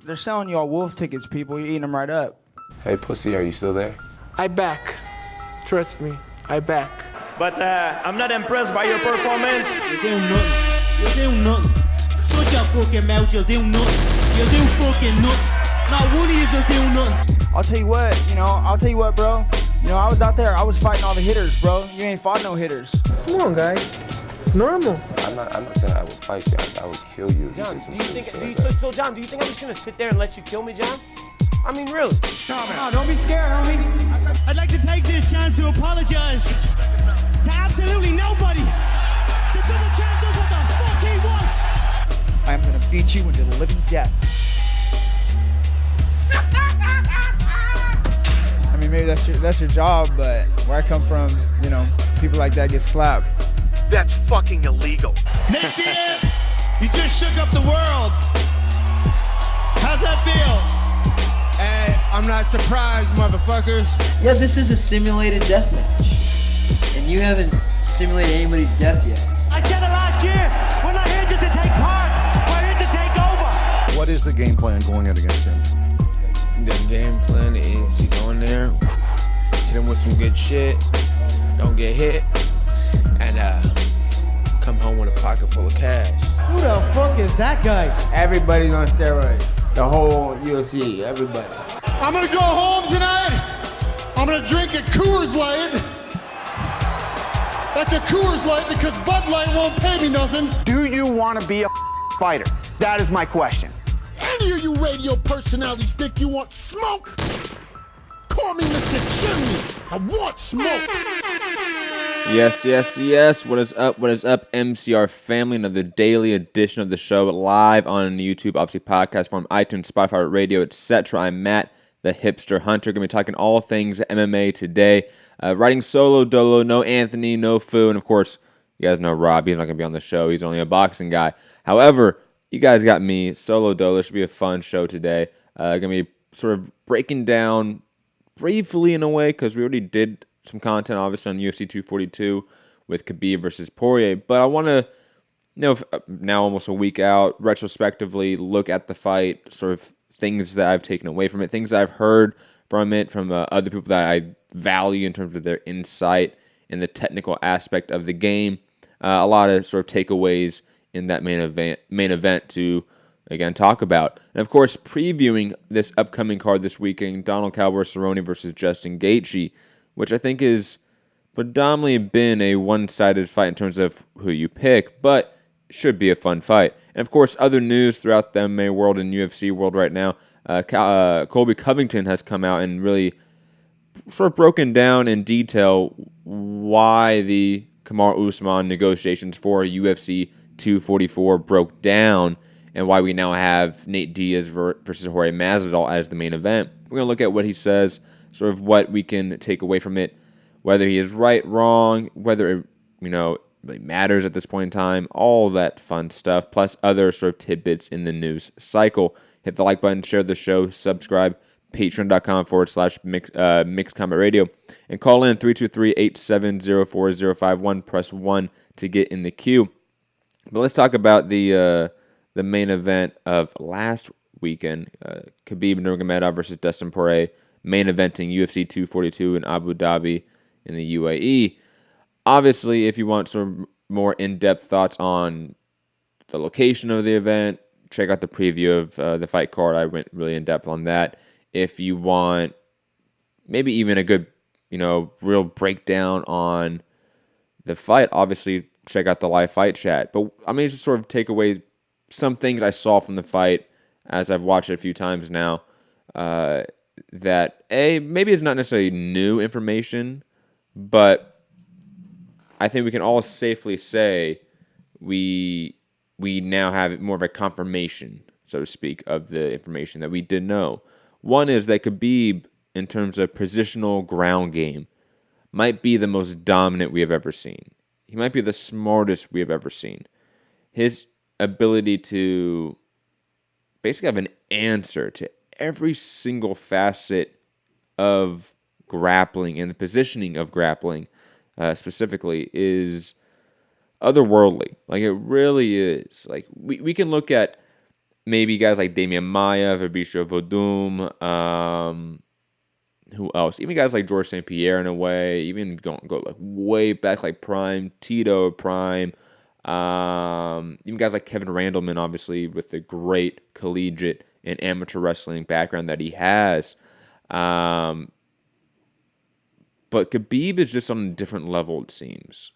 they're selling y'all wolf tickets, people. You're eating them right up. Hey, pussy, are you still there? I back. Trust me, I back. But I'm not impressed by your performance. You do nothing. You do nothing. Shut your fucking mouth, you'll do nothing. You'll do fucking nothing. Not one of you will do nothing. I'll tell you what, bro. I was out there, I was fighting all the hitters, bro. You ain't fought no hitters. Come on, guys. It's normal. I'm not saying I would fight you. I would kill you. John, do you think I'm just gonna sit there and let you kill me, John? I mean, really? No, don't be scared, homie. I'd like to take this chance to apologize to absolutely nobody. The double champ does what the fuck he wants. I'm gonna beat you into the living death. I mean, maybe that's your job, but where I come from, people like that get slapped. That's fucking illegal. Next year, you just shook up the world. How's that feel? Hey, I'm not surprised, motherfuckers. Yeah, this is a simulated death match. And you haven't simulated anybody's death yet. I said it last year. We're not here just to take part. We're here to take over. What is the game plan going in against him? The game plan is you go in there, hit him with some good shit, don't get hit, and come home with a pocket full of cash. Who the fuck is that guy? Everybody's on steroids. The whole UFC, everybody. I'm gonna go home tonight. I'm gonna drink a Coors Light. That's a Coors Light because Bud Light won't pay me nothing. Do you want to be a fighter? That is my question. Any of you radio personalities think you want smoke? Call me Mr. Chimney. I want smoke. Yes. What is up, MCR family? Another daily edition of the show live on YouTube, obviously podcast form, iTunes, Spotify, radio, etc. I'm Matt, the hipster hunter. Going to be talking all things MMA today. Riding solo dolo, no Anthony, no Fu, and of course, you guys know Rob. He's not going to be on the show. He's only a boxing guy. However, you guys got me, solo dolo. Should be a fun show today. Going to be sort of breaking down briefly in a way, because we already did some content, obviously, on UFC 242 with Khabib versus Poirier. But I want to, now almost a week out, retrospectively look at the fight, sort of things that I've taken away from it, things I've heard from it, from other people that I value in terms of their insight in the technical aspect of the game. A lot of sort of takeaways in that main event to, again, talk about. And, of course, previewing this upcoming card this weekend, Donald Cowboy Cerrone versus Justin Gaethje, which I think is predominantly been a one-sided fight in terms of who you pick, but should be a fun fight. And, of course, other news throughout the MMA world and UFC world right now, Colby Covington has come out and really sort of broken down in detail why the Kamaru Usman negotiations for UFC 244 broke down and why we now have Nate Diaz versus Jorge Masvidal as the main event. We're going to look at what he says, sort of what we can take away from it, whether he is right, wrong, whether it, really matters at this point in time, all that fun stuff, plus other sort of tidbits in the news cycle. Hit the like button, share the show, subscribe, patreon.com/Mixed Combat Radio, and call in 323-870-4051, press 1 to get in the queue. But let's talk about the main event of last weekend, Khabib Nurmagomedov versus Dustin Poirier, main eventing UFC 242 in Abu Dhabi in the UAE. Obviously, if you want some more in-depth thoughts on the location of the event, check out the preview of the fight card. I went really in-depth on that. If you want maybe even a good, real breakdown on the fight, obviously check out the live fight chat. But I'm going to just sort of take away some things I saw from the fight as I've watched it a few times now, that, maybe it's not necessarily new information, but I think we can all safely say we now have more of a confirmation, so to speak, of the information that we did know. One is that Khabib, in terms of positional ground game, might be the most dominant we have ever seen. He might be the smartest we have ever seen. His ability to basically have an answer to every single facet of grappling and the positioning of grappling specifically is otherworldly. Like, it really is. Like, we can look at maybe guys like Damian Maia, Fabricio Verdum, who else? Even guys like George St. Pierre in a way. Even go like way back, like Prime, Tito Prime. Even guys like Kevin Randleman, obviously, with the great collegiate and amateur wrestling background that he has. But Khabib is just on a different level, it seems.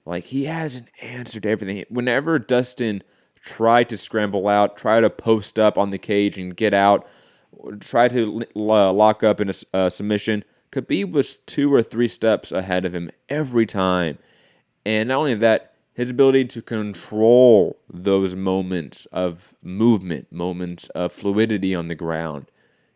Like, he has an answer to everything. Whenever Dustin tried to scramble out, try to post up on the cage and get out, try to lock up in a submission, Khabib was 2 or 3 steps ahead of him every time. And not only that, his ability to control those moments of movement, moments of fluidity on the ground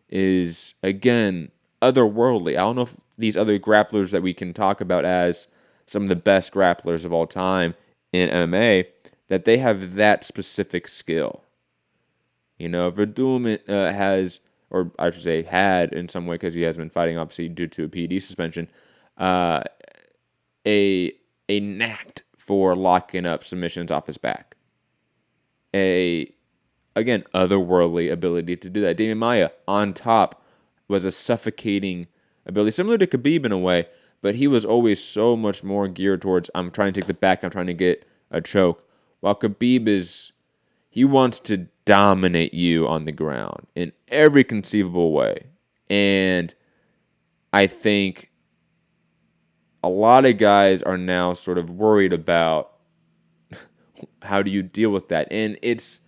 is, again, otherworldly. I don't know if these other grapplers that we can talk about as some of the best grapplers of all time in MMA, that they have that specific skill. You know, Verdum has, or I should say had in some way, because he has been fighting, obviously, due to a PED suspension, a knack for locking up submissions off his back. Again, otherworldly ability to do that. Damian Maia, on top, was a suffocating ability, similar to Khabib in a way, but he was always so much more geared towards, I'm trying to take the back, I'm trying to get a choke. While Khabib he wants to dominate you on the ground in every conceivable way. And I think a lot of guys are now sort of worried about how do you deal with that. And it's,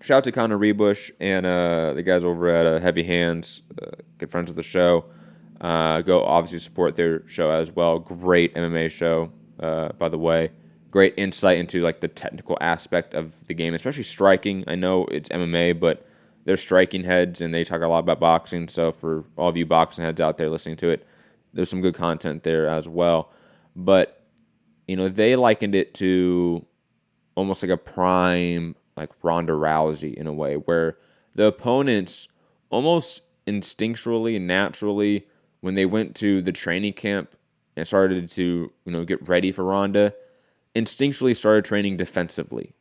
shout out to Connor Rebush and the guys over at Heavy Hands, good friends of the show. Go obviously support their show as well. Great MMA show, by the way. Great insight into like the technical aspect of the game, especially striking. I know it's MMA, but they're striking heads, and they talk a lot about boxing. So for all of you boxing heads out there listening to it, there's some good content there as well. But, you know, they likened it to almost like a prime, like Ronda Rousey in a way, where the opponents almost instinctually and naturally, when they went to the training camp and started to, you know, get ready for Ronda, instinctually started training defensively,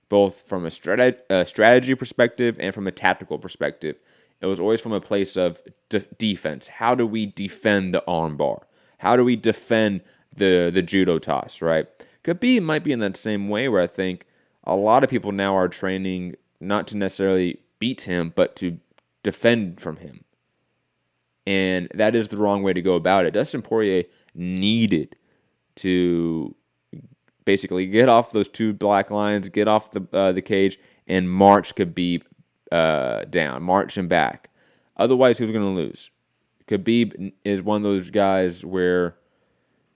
both from a strategy perspective and from a tactical perspective. It was always from a place of defense. How do we defend the armbar? How do we defend the judo toss, right? Khabib might be in that same way, where I think a lot of people now are training not to necessarily beat him, but to defend from him. And that is the wrong way to go about it. Dustin Poirier needed to basically get off those 2 black lines, get off the cage, and march Khabib down, march him back. Otherwise, he was going to lose. Khabib is one of those guys where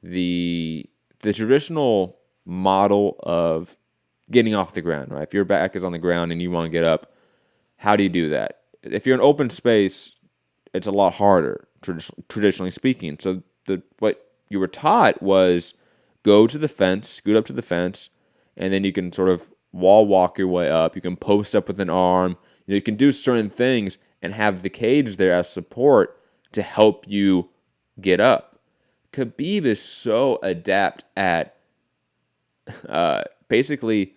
the traditional model of getting off the ground, right? If your back is on the ground and you want to get up, how do you do that? If you're in open space, it's a lot harder, traditionally speaking. So what you were taught was go to the fence, scoot up to the fence, and then you can sort of wall walk your way up. You can post up with an arm. You can do certain things and have the cage there as support to help you get up. Khabib is so adept at basically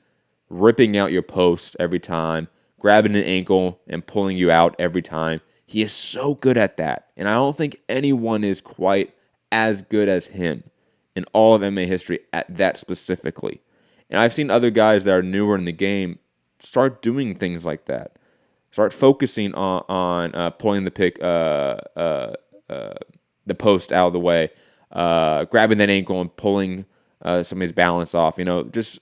ripping out your post every time, grabbing an ankle and pulling you out every time. He is so good at that. And I don't think anyone is quite as good as him in all of MMA history at that specifically. And I've seen other guys that are newer in the game start doing things like that. Start focusing on pulling the post out of the way, grabbing that ankle and pulling somebody's balance off. You know, just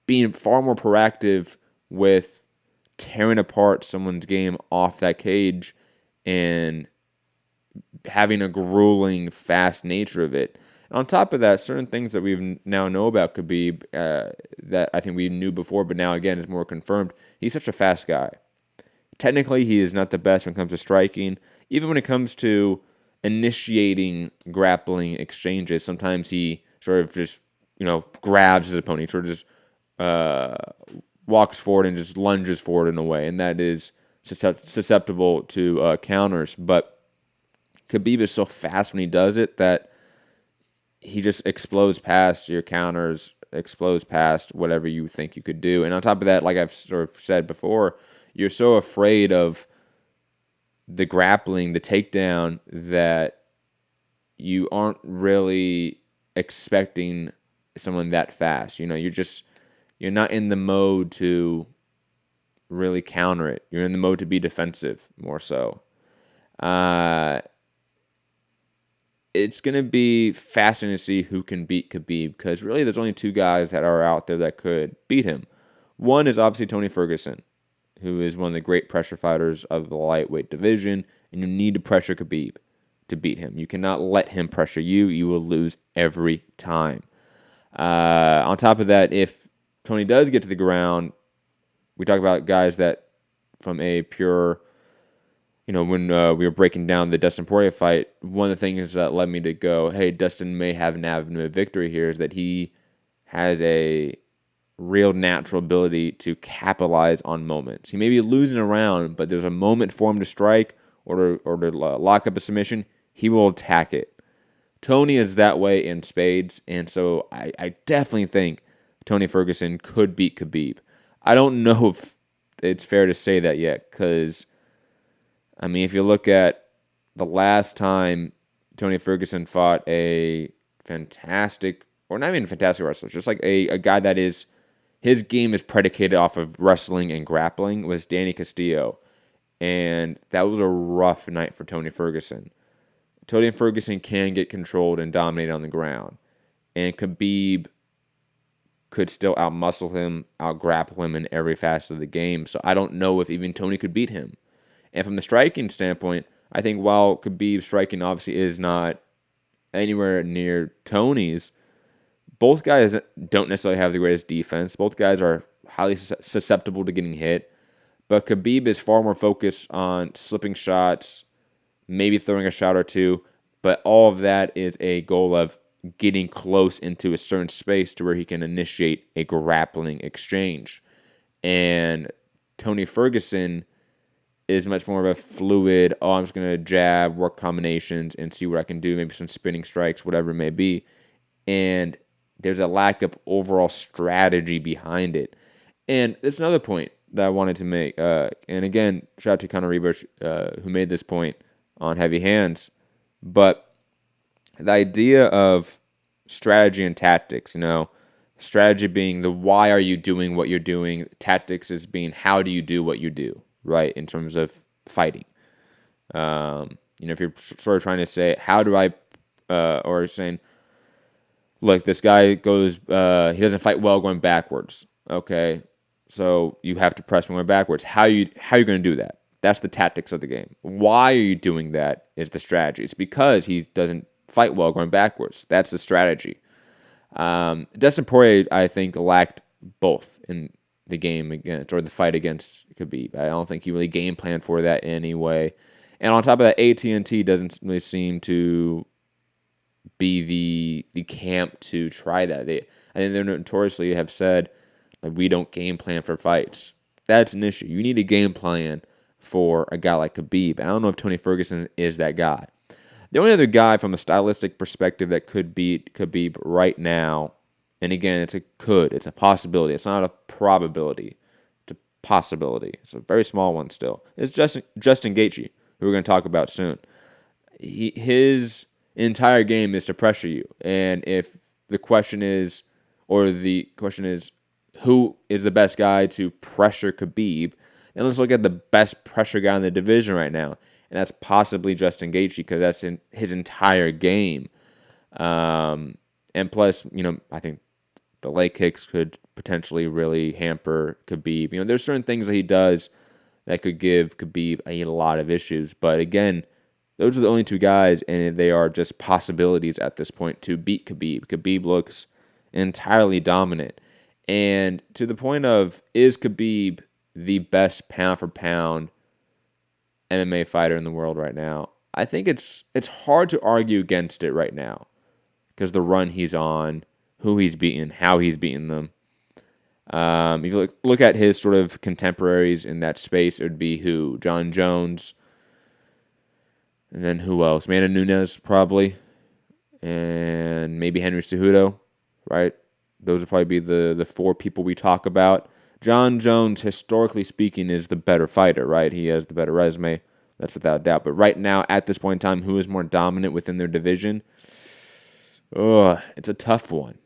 being far more proactive with tearing apart someone's game off that cage and having a grueling, fast nature of it. And on top of that, certain things that we now know about Khabib that I think we knew before, but now, again, is more confirmed. He's such a fast guy. Technically, he is not the best when it comes to striking. Even when it comes to initiating grappling exchanges, sometimes he sort of just, you know, grabs his opponent. He sort of just walks forward and just lunges forward in a way, and that is susceptible to counters. But Khabib is so fast when he does it that he just explodes past your counters explodes past whatever you think you could do. And on top of that, like I've sort of said before, you're so afraid of the grappling, the takedown, that you aren't really expecting someone that fast. You're not in the mode to really counter it. You're in the mode to be defensive more so. It's going to be fascinating to see who can beat Khabib, because really there's only two guys that are out there that could beat him. One is obviously Tony Ferguson, who is one of the great pressure fighters of the lightweight division, and you need to pressure Khabib to beat him. You cannot let him pressure you. You will lose every time. On top of that, if Tony does get to the ground, we talk about guys that from a pure, when we were breaking down the Dustin Poirier fight, one of the things that led me to go, hey, Dustin may have an avenue of victory here, is that he has a real natural ability to capitalize on moments. He may be losing a round, but there's a moment for him to strike or to lock up a submission. He will attack it. Tony is that way in spades, and so I definitely think Tony Ferguson could beat Khabib. I don't know if it's fair to say that yet, because, if you look at the last time Tony Ferguson fought a fantastic, or not even fantastic wrestler, just like a guy that is, his game is predicated off of wrestling and grappling, was Danny Castillo. And that was a rough night for Tony Ferguson. Tony Ferguson can get controlled and dominate on the ground. And Khabib could still outmuscle him, outgrapple him in every facet of the game. So I don't know if even Tony could beat him. And from the striking standpoint, I think while Khabib's striking obviously is not anywhere near Tony's, both guys don't necessarily have the greatest defense. Both guys are highly susceptible to getting hit. But Khabib is far more focused on slipping shots, maybe throwing a shot or two. But all of that is a goal of getting close into a certain space to where he can initiate a grappling exchange. And Tony Ferguson is much more of a fluid, I'm just going to jab, work combinations, and see what I can do, maybe some spinning strikes, whatever it may be. And there's a lack of overall strategy behind it. And that's another point that I wanted to make. And again, shout out to Conor Rebush, who made this point on Heavy Hands. But the idea of strategy and tactics, strategy being the why are you doing what you're doing, tactics is being how do you do what you do, right, in terms of fighting. If you're sort of trying to say, how do I, or saying, look, this guy goes, he doesn't fight well going backwards, okay, so you have to press when going backwards. How are you going to do that? That's the tactics of the game. Why are you doing that is the strategy. It's because he doesn't fight well going backwards. That's the strategy. Dustin Poirier, I think, lacked both in the game against, or the fight against Khabib. I don't think he really game planned for that anyway. And on top of that, AT&T doesn't really seem to be the camp to try that. I think they notoriously have said, like, we don't game plan for fights. That's an issue. You need a game plan for a guy like Khabib. I don't know if Tony Ferguson is that guy. The only other guy from a stylistic perspective that could beat Khabib right now, and again, it's a possibility. It's not a probability. It's a possibility. It's a very small one still. It's Justin Gaethje, who we're going to talk about soon. His entire game is to pressure you. And if the question is, who is the best guy to pressure Khabib, then let's look at the best pressure guy in the division right now. And that's possibly Justin Gaethje, because that's in his entire game. And plus, I think the leg kicks could potentially really hamper Khabib. There's certain things that he does that could give Khabib a lot of issues. But again, those are the only two guys, and they are just possibilities at this point to beat Khabib. Khabib looks entirely dominant. And to the point of, is Khabib the best pound-for-pound MMA fighter in the world right now? I think it's hard to argue against it right now, because the run he's on, who he's beaten, how he's beaten them. If you look at his sort of contemporaries in that space, it would be who? John Jones, and then who else? Amanda Nunes, probably, and maybe Henry Cejudo, right? those would probably be the four people we talk about. John Jones, historically speaking, is the better fighter, right? He has the better resume. That's without doubt. But right now, at this point in time, who is more dominant within their division? It's a tough one.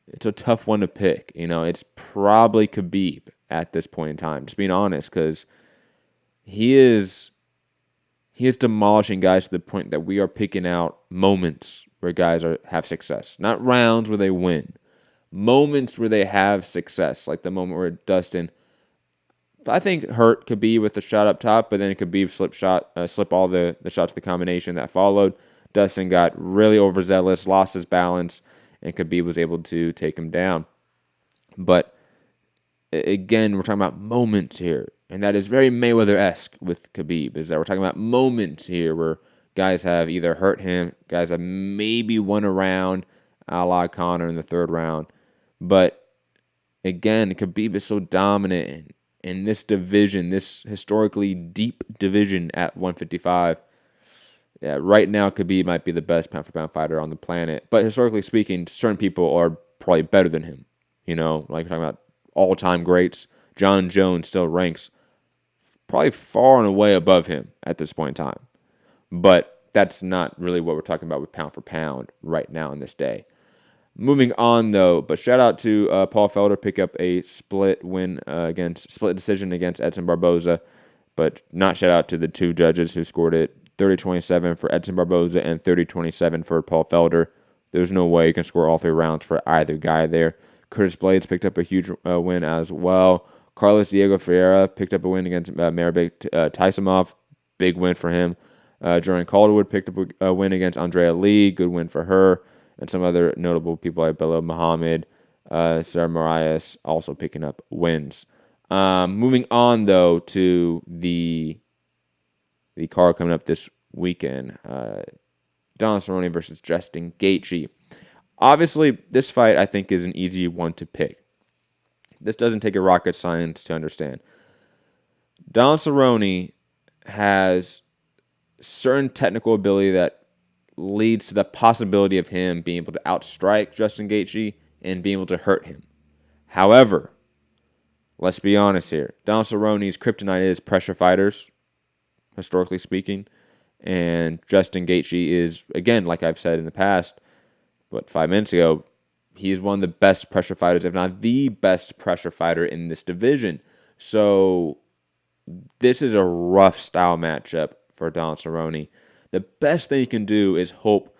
It's a tough one to pick. It's probably Khabib at this point in time. Just being honest, because he is demolishing guys to the point that we are picking out moments where guys have success. Not rounds where they win. Moments where they have success. Like the moment where Dustin, I think, hurt Khabib with the shot up top, but then Khabib slip all the shots, the combination that followed. Dustin got really overzealous, lost his balance, and Khabib was able to take him down. But again, we're talking about moments here, and that is very Mayweather-esque with Khabib, is that we're talking about moments here where guys have either hurt him, guys have maybe won a round, a la Conor in the third round. But again, Khabib is so dominant in this division, this historically deep division at 155. Yeah, right now Khabib might be the best pound-for-pound fighter on the planet. But historically speaking, certain people are probably better than him. Like we're talking about all-time greats. John Jones still ranks probably far and away above him at this point in time. But that's not really what we're talking about with pound-for-pound right now in this day. Moving on, though, but shout out to Paul Felder, pick up a split decision against Edson Barboza, but not shout out to the two judges who scored it 30-27 for Edson Barboza and 30-27 for Paul Felder. There's no way you can score all three rounds for either guy there. Curtis Blades picked up a huge win as well. Carlos Diego Ferreira picked up a win against Maribek Taisimov. Big win for him. Jordan Calderwood picked up a win against Andrea Lee. Good win for her. And some other notable people like Belal Muhammad, Sarah Marias also picking up wins. Moving on, though, to the card coming up this weekend. Donald Cerrone versus Justin Gaethje. Obviously, this fight, I think, is an easy one to pick. This doesn't take a rocket science to understand. Donald Cerrone has certain technical ability that leads to the possibility of him being able to outstrike Justin Gaethje and being able to hurt him. However, let's be honest here. Donald Cerrone's kryptonite is pressure fighters, historically speaking. And Justin Gaethje is, again, like I've said in the past, 5 minutes ago, he is one of the best pressure fighters, if not the best pressure fighter in this division. So this is a rough style matchup for Donald Cerrone. The best thing you can do is hope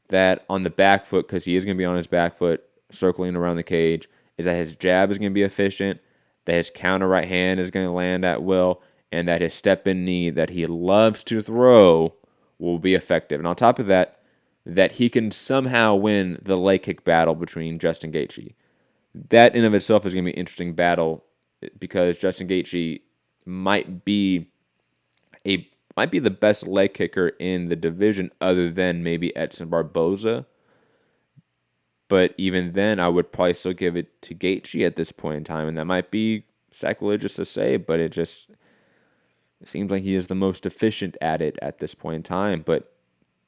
that on the back foot, because he is going to be on his back foot, circling around the cage, is that his jab is going to be efficient, that his counter right hand is going to land at will, and that his step-in knee that he loves to throw will be effective. And on top of that, that he can somehow win the leg kick battle between Justin Gaethje. That in of itself is going to be an interesting battle because Justin Gaethje might be the best leg kicker in the division other than maybe Edson Barboza. But even then, I would probably still give it to Gaethje at this point in time. And that might be sacrilegious to say, but it seems like he is the most efficient at it at this point in time. But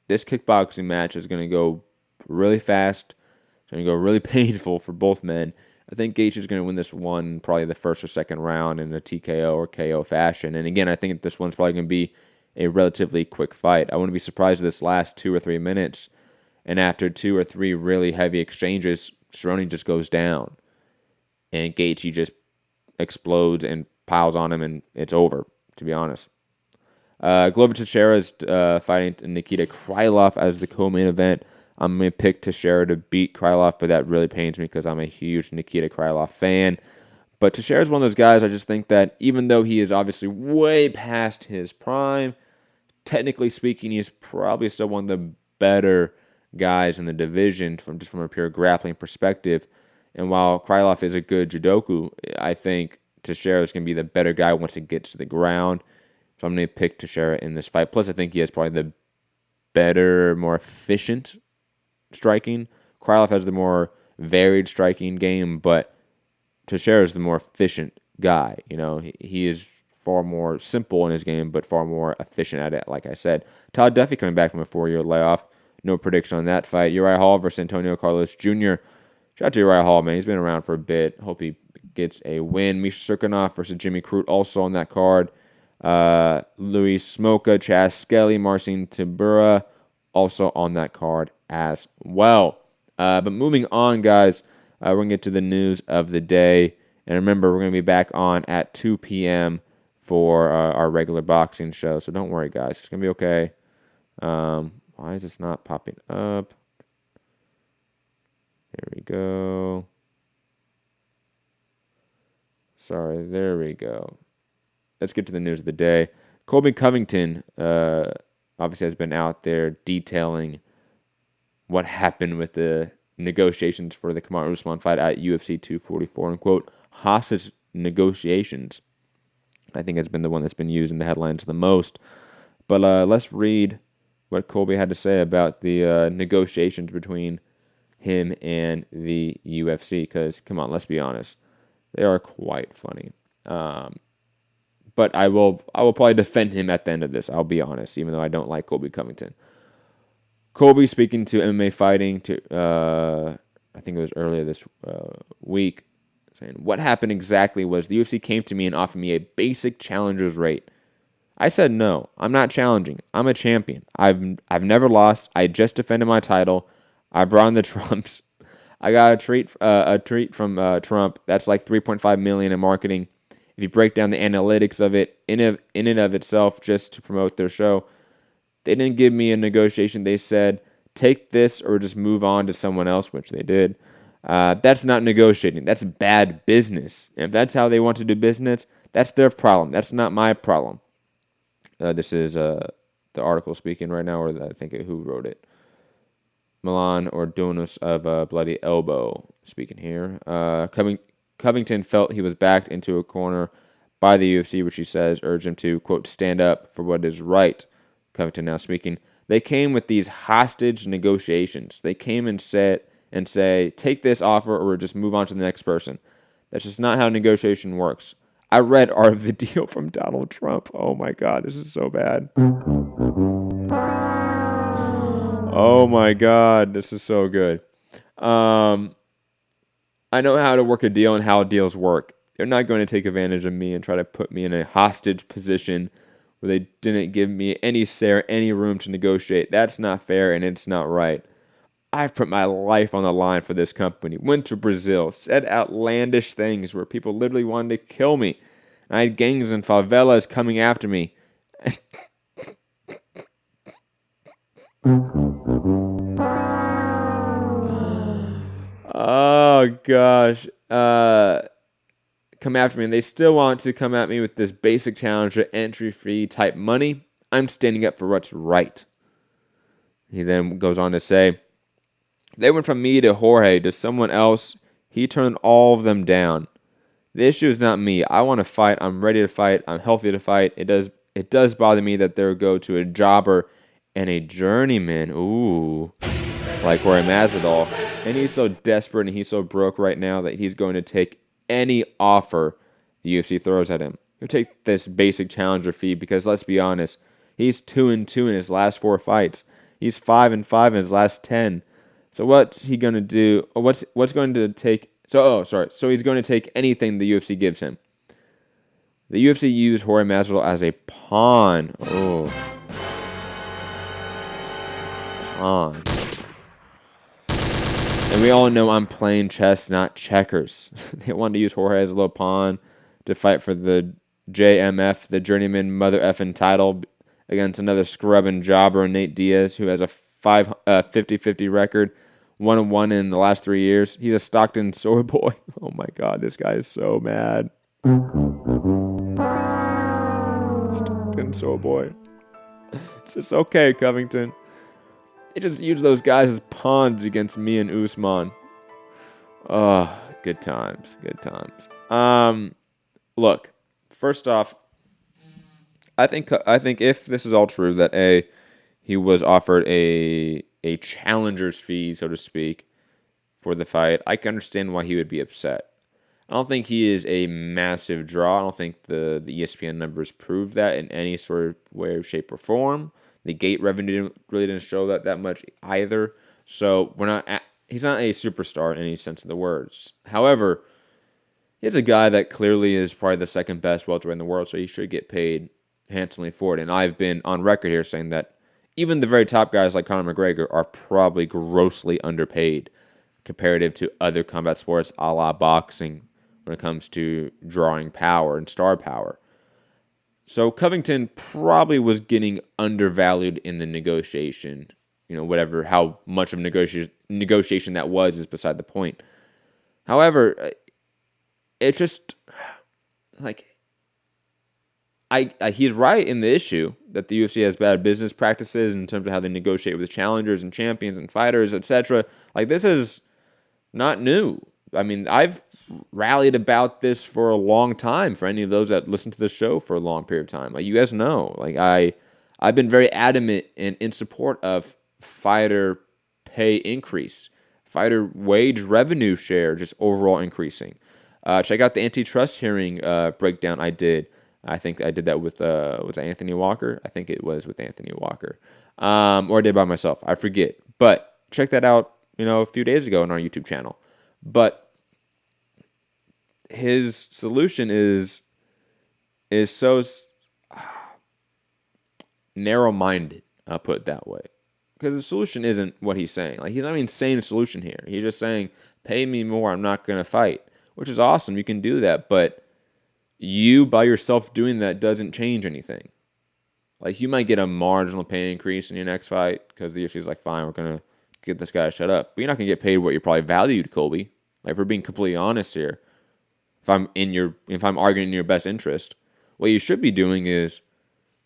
this kickboxing match is going to go really fast. It's going to go really painful for both men. I think Gaethje is going to win this one, probably the first or second round in a TKO or KO fashion. And again, I think this one's probably going to be a relatively quick fight. I wouldn't be surprised if this lasts 2 or 3 minutes, and after 2 or 3 really heavy exchanges, Cerrone just goes down, and Gaethje just explodes and piles on him, and it's over, to be honest. Glover Teixeira is fighting Nikita Krylov as the co-main event. I'm going to pick Teixeira to beat Krylov, but that really pains me because I'm a huge Nikita Krylov fan. But Teixeira is one of those guys, I just think that even though he is obviously way past his prime, technically speaking, he's probably still one of the better guys in the division from a pure grappling perspective. And while Krylov is a good judoku, I think Teixeira is going to be the better guy once it gets to the ground. So I'm going to pick Teixeira in this fight. Plus, I think he has probably the better, more efficient striking. Krylov has the more varied striking game, but Teixeira is the more efficient guy. He is far more simple in his game, but far more efficient at it, like I said. Todd Duffy coming back from a 4-year layoff. No prediction on that fight. Uriah Hall versus Antonio Carlos Jr. Shout out to Uriah Hall, man. He's been around for a bit. Hope he gets a win. Misha Cirkunov versus Jimmy Crute also on that card. Louis Smoka, Chaz Skelly, Marcin Tibura also on that card as well. But moving on, guys, we're going to get to the news of the day. And remember, we're going to be back on at 2 p.m. for our regular boxing show. So don't worry, guys. It's going to be okay. Why is this not popping up? There we go. Sorry, there we go. Let's get to the news of the day. Colby Covington obviously has been out there detailing what happened with the negotiations for the Kamaru Usman fight at UFC 244, and quote, hostage negotiations, I think has been the one that's been used in the headlines the most. But let's read what Colby had to say about the negotiations between him and the UFC, because, come on, let's be honest, they are quite funny. But I will probably defend him at the end of this, I'll be honest, even though I don't like Colby Covington. Colby speaking to MMA Fighting, I think it was earlier this week, saying, what happened exactly was the UFC came to me and offered me a basic challenger's rate. I said no, I'm not challenging. I'm a champion. I've never lost. I just defended my title. I brought in the Trumps. I got a treat from Trump. That's like $3.5 million in marketing. If you break down the analytics of it, in and of itself, just to promote their show, they didn't give me a negotiation. They said, take this or just move on to someone else, which they did. That's not negotiating. That's bad business. And if that's how they want to do business, that's their problem. That's not my problem. This is the article speaking right now, or I think who wrote it. Milan Ordonis of Bloody Elbow speaking here. Covington felt he was backed into a corner by the UFC, which he says urged him to, quote, stand up for what is right. Covington now speaking. They came with these hostage negotiations. They came and say, take this offer or just move on to the next person. That's just not how negotiation works. I read Art of the Deal from Donald Trump. Oh my God, this is so bad. Oh my God, this is so good. I know how to work a deal and how deals work. They're not going to take advantage of me and try to put me in a hostage position where they didn't give me any room to negotiate. That's not fair and it's not right. I've put my life on the line for this company. Went to Brazil, said outlandish things where people literally wanted to kill me. I had gangs and favelas coming after me. Oh, gosh. Come after me, and they still want to come at me with this basic challenger entry fee type money. I'm standing up for what's right. He then goes on to say, they went from me to Jorge to someone else. He turned all of them down. The issue is not me. I want to fight. I'm ready to fight. I'm healthy to fight. It does bother me that they'll go to a jobber and a journeyman. Ooh. Like Jorge Masvidal. And he's so desperate and he's so broke right now that he's going to take any offer the UFC throws at him. He'll take this basic challenger fee because, let's be honest, he's 2-2 in his last 4 fights. He's 5-5 in his last 10. So what's he going to do? What's going to take? So he's going to take anything the UFC gives him. The UFC used Jorge Masvidal as a pawn. Oh. Pawn. And we all know I'm playing chess, not checkers. They wanted to use Jorge as a little pawn to fight for the JMF, the Journeyman Mother Effing title, against another scrub and jobber, Nate Diaz, who has a 50-50 record, 1-1 in the last 3 years. He's a Stockton sore boy. Oh my God, this guy is so mad. Stockton sore boy. It's just okay, Covington. They just use those guys as pawns against me and Usman. Oh, good times, good times. Look, first off, I think if this is all true, that he was offered a challenger's fee, so to speak, for the fight, I can understand why he would be upset. I don't think he is a massive draw. I don't think the ESPN numbers prove that in any sort of way, shape, or form. The gate revenue really didn't show that much either. So we're not he's not a superstar in any sense of the words. However, he's a guy that clearly is probably the second best welterweight in the world, so he should get paid handsomely for it. And I've been on record here saying that even the very top guys like Conor McGregor are probably grossly underpaid comparative to other combat sports a la boxing when it comes to drawing power and star power. So Covington probably was getting undervalued in the negotiation. Whatever, how much of negotiation that was is beside the point. However, it's just like he's right in the issue that the UFC has bad business practices in terms of how they negotiate with challengers and champions and fighters, etc. Like, this is not new. I mean, I've rallied about this for a long time for any of those that listen to the show for a long period of time. Like, you guys know, like I've been very adamant and in support of fighter pay increase, fighter wage revenue share just overall increasing. Check out the antitrust hearing breakdown I did. I think I did that with was it Anthony Walker? I think it was with Anthony Walker, or I did by myself. I forget, but check that out. A few days ago on our YouTube channel. But his solution is so narrow-minded. I'll put it that way, because the solution isn't what he's saying. Like, he's not even saying a solution here. He's just saying, "Pay me more. I'm not gonna fight," which is awesome. You can do that, but you by yourself doing that doesn't change anything. Like, you might get a marginal pay increase in your next fight because the UFC is like, fine, we're going to get this guy to shut up. But you're not going to get paid what you're probably valued, Colby. Like, if we're being completely honest here, if I'm arguing in your best interest, what you should be doing is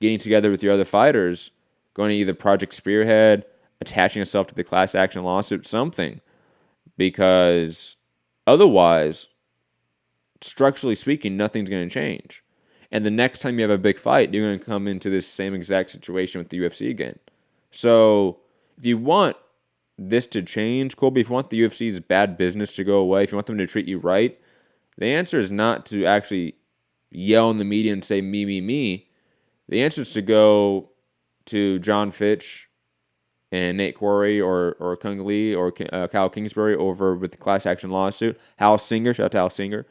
getting together with your other fighters, going to either Project Spearhead, attaching yourself to the class action lawsuit, something. Because otherwise, structurally speaking, nothing's going to change. And the next time you have a big fight, you're going to come into this same exact situation with the UFC again. So if you want this to change, Colby, if you want the UFC's bad business to go away, if you want them to treat you right, the answer is not to actually yell in the media and say, me, me, me. The answer is to go to John Fitch and Nate Quarry or Kung Lee or Kyle Kingsbury over with the class action lawsuit. Hal Singer, shout out to Hal Singer.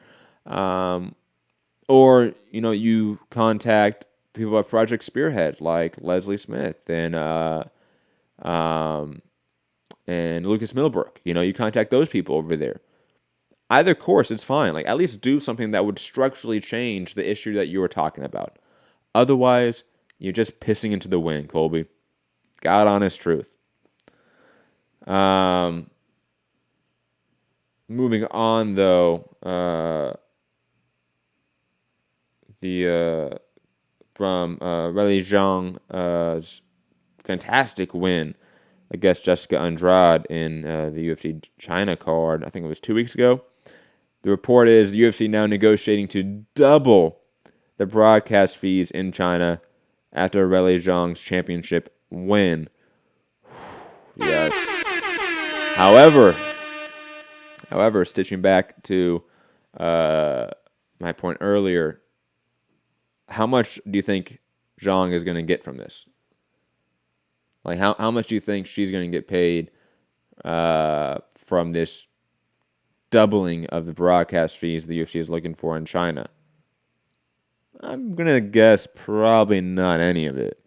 Or, you contact people at Project Spearhead like Leslie Smith and Lucas Millbrook. You contact those people over there. Either course, it's fine. Like, at least do something that would structurally change the issue that you were talking about. Otherwise, you're just pissing into the wind, Colby. God honest truth. Moving on, though, from Weili Zhang's fantastic win against Jessica Andrade in the UFC China card, I think it was 2 weeks ago. The report is the UFC now negotiating to double the broadcast fees in China after Weili Zhang's championship win. Yes. However, stitching back to my point earlier, how much do you think Zhang is going to get from this? Like, how much do you think she's going to get paid from this doubling of the broadcast fees the UFC is looking for in China? I'm going to guess probably not any of it.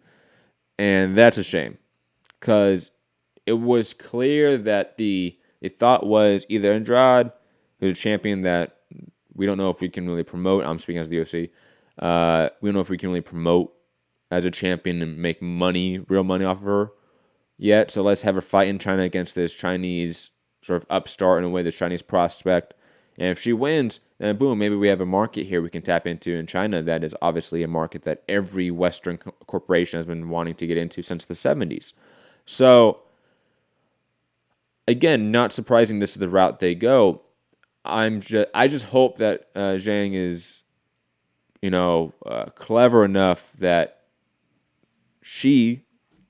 And that's a shame, because it was clear that the thought was either Andrade, who's a champion that we don't know if we can really promote. I'm speaking as the UFC. We don't know if we can really promote as a champion and make money, real money off of her yet. So let's have her fight in China against this Chinese sort of upstart, in a way, this Chinese prospect. And if she wins, then boom, maybe we have a market here we can tap into in China. That is obviously a market that every Western corporation has been wanting to get into since the 70s. So, again, not surprising this is the route they go. I just hope that Zhang is, clever enough that she,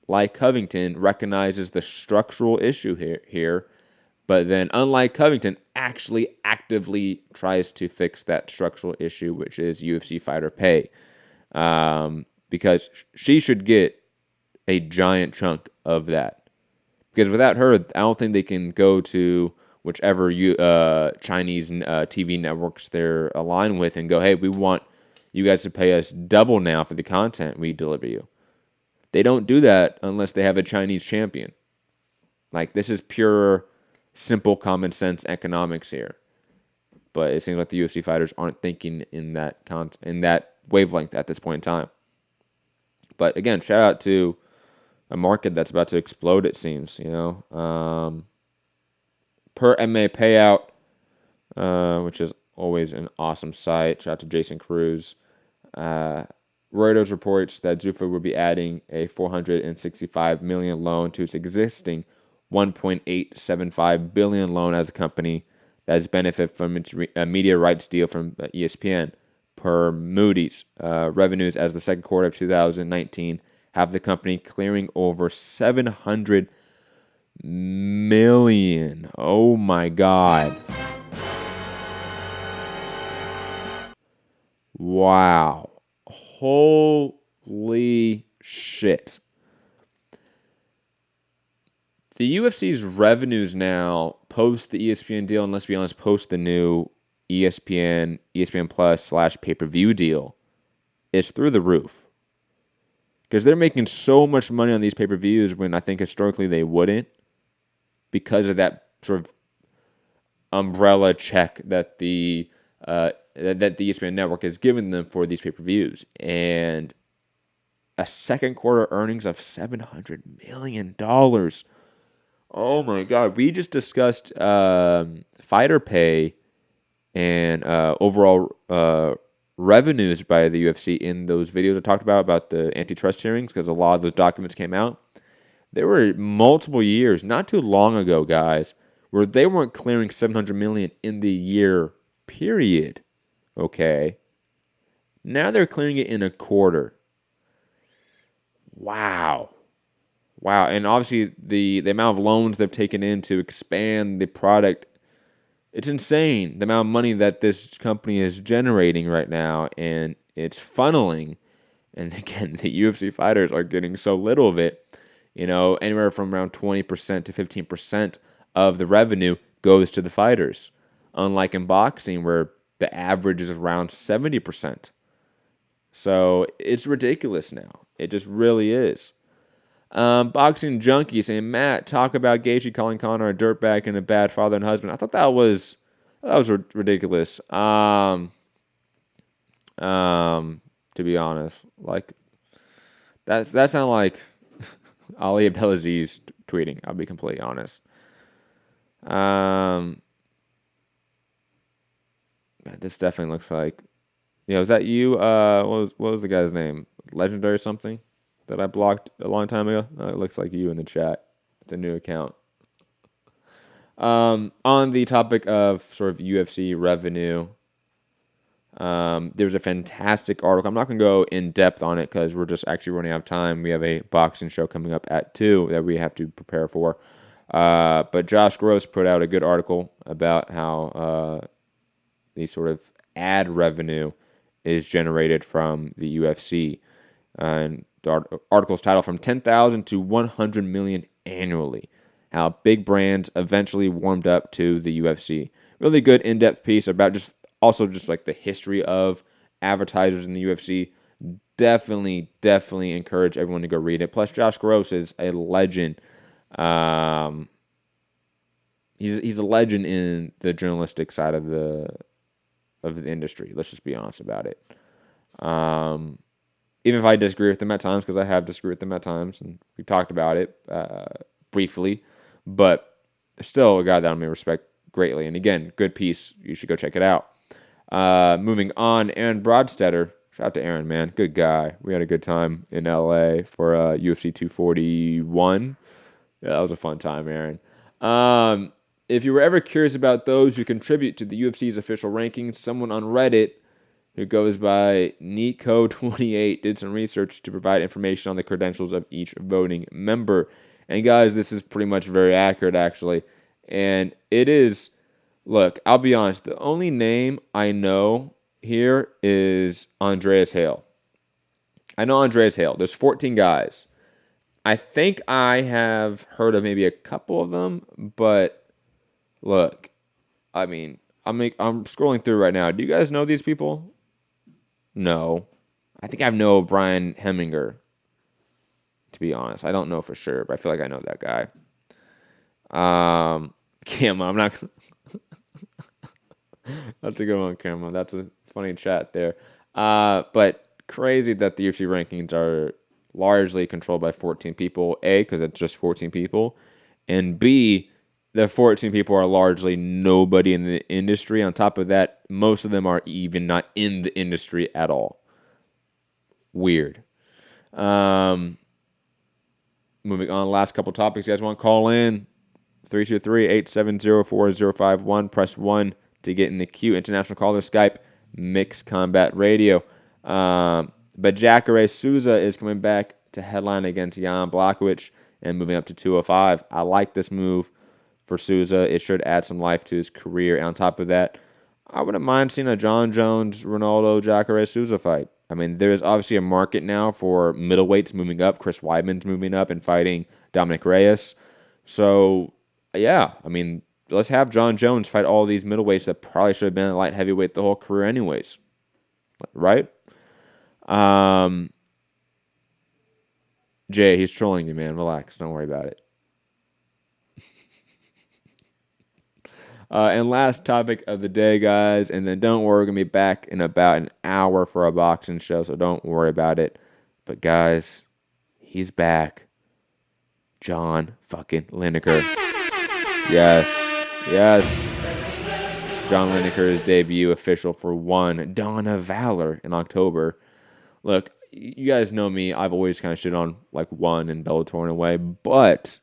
like Covington, recognizes the structural issue here, but then, unlike Covington, actually actively tries to fix that structural issue, which is UFC fighter pay. Because she should get a giant chunk of that. Because without her, I don't think they can go to whichever Chinese TV networks they're aligned with and go, hey, we want you guys to pay us double now for the content we deliver you. They don't do that unless they have a Chinese champion. Like, this is pure, simple, common sense economics here. But it seems like the UFC fighters aren't thinking in that wavelength at this point in time. But again, shout out to a market that's about to explode, it seems, per MMA payout, which is always an awesome site. Shout out to Jason Cruz. Reuters reports that Zuffa will be adding a $465 million loan to its existing $1.875 billion loan as a company that has benefited from its media rights deal from ESPN. Per Moody's, revenues as the second quarter of 2019 have the company clearing over $700 million. Oh my God. Wow. Holy shit. The UFC's revenues now, post the ESPN deal, and let's be honest, post the new ESPN Plus / pay-per-view deal, is through the roof. Because they're making so much money on these pay-per-views when I think historically they wouldn't, because of that sort of umbrella check that the ESPN network has given them for these pay-per-views. And a second quarter earnings of $700 million. Oh my God. We just discussed fighter pay and overall revenues by the UFC in those videos I talked about the antitrust hearings, because a lot of those documents came out. There were multiple years, not too long ago, guys, where they weren't clearing $700 million in the year period. Okay. Now they're clearing it in a quarter. Wow. And obviously the amount of loans they've taken in to expand the product, it's insane, the amount of money that this company is generating right now, and it's funneling. And again, the UFC fighters are getting so little of it. Anywhere from around 20% to 15% of the revenue goes to the fighters. Unlike in boxing, where the average is around 70%. So it's ridiculous now. It just really is. Boxing Junkie saying, Matt, talk about Gaethje calling Conor a dirtbag and a bad father and husband. I thought that was ridiculous. To be honest, like that sounded like Ali Abdelaziz tweeting. I'll be completely honest. This definitely looks like, is that you? What was the guy's name? Legendary or something that I blocked a long time ago? It looks like you in the chat. The new account. On the topic of sort of UFC revenue, there's a fantastic article. I'm not going to go in depth on it because we're just actually running out of time. We have a boxing show coming up at 2 that we have to prepare for. But Josh Gross put out a good article about how the sort of ad revenue is generated from the UFC. And the article's titled From 10,000 to 100 million annually. How big brands eventually warmed up to the UFC. Really good in-depth piece about just like the history of advertisers in the UFC. Definitely encourage everyone to go read it. Plus, Josh Gross is a legend. He's a legend in the journalistic side of the industry. Let's just be honest about it. Even if I disagree with him at times, because I have disagreed with him at times, and we talked about it briefly, but still a guy that I may respect greatly. And again, good piece. You should go check it out. Moving on, Aaron Brodstetter. Shout out to Aaron, man. Good guy. We had a good time in LA for UFC 241. Yeah, that was a fun time, Aaron. If you were ever curious about those who contribute to the UFC's official rankings, someone on Reddit who goes by Nico28 did some research to provide information on the credentials of each voting member. And guys, this is pretty much very accurate, actually. And it is, look, I'll be honest, the only name I know here is Andreas Hale. I know Andreas Hale. There's 14 guys. I think I have heard of maybe a couple of them, but look, I mean, I'm scrolling through right now. Do you guys know these people? No. I think I know Brian Heminger, to be honest. I don't know for sure, but I feel like I know that guy. Cam, I'm not... That's a good one, Cam. That's a funny chat there. But crazy that the UFC rankings are largely controlled by 14 people. A, because it's just 14 people. And B, the 14 people are largely nobody in the industry. On top of that, most of them are even not in the industry at all. Weird. Moving on, last couple topics. You guys want to call in? 323-870-4051. Press 1 to get in the queue. International caller, Skype, Mixed Combat Radio. But Jacare Souza is coming back to headline against Jan Blachowicz and moving up to 205. I like this move for Souza. It should add some life to his career. And on top of that, I wouldn't mind seeing a John Jones, Ronaldo, Jacare Souza fight. I mean, there is obviously a market now for middleweights moving up. Chris Weidman's moving up and fighting Dominic Reyes. So, yeah, I mean, let's have John Jones fight all these middleweights that probably should have been a light heavyweight the whole career anyways. Right? Jay, he's trolling you, man. Relax. Don't worry about it. And last topic of the day, guys, and then don't worry, we're going to be back in about an hour for a boxing show, so don't worry about it. But, guys, he's back. John fucking Lineker. Yes. John Lineker's debut official for One Dawn of Valor in October. Look, you guys know me. I've always kind of shit on like One and Bellator in a way, but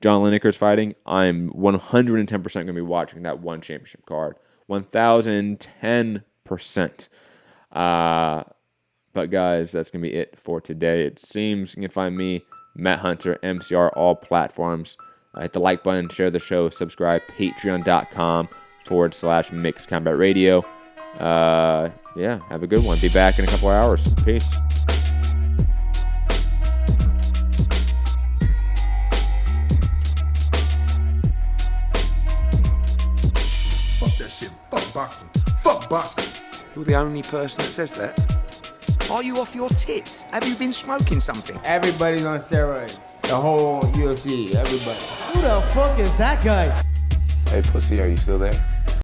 John Lineker's fighting, I'm 110% going to be watching that One championship card. 1,010%. But guys, that's going to be it for today. It seems you can find me, Matt Hunter, MCR, all platforms. Hit the like button, share the show, subscribe, patreon.com/Mixed Combat Radio. Yeah, have a good one. Be back in a couple of hours. Peace. Fuck that shit. Fuck boxing. Fuck boxing. You're the only person that says that. Are you off your tits? Have you been smoking something? Everybody's on steroids. The whole UFC, everybody. Who the fuck is that guy? Hey, pussy, are you still there?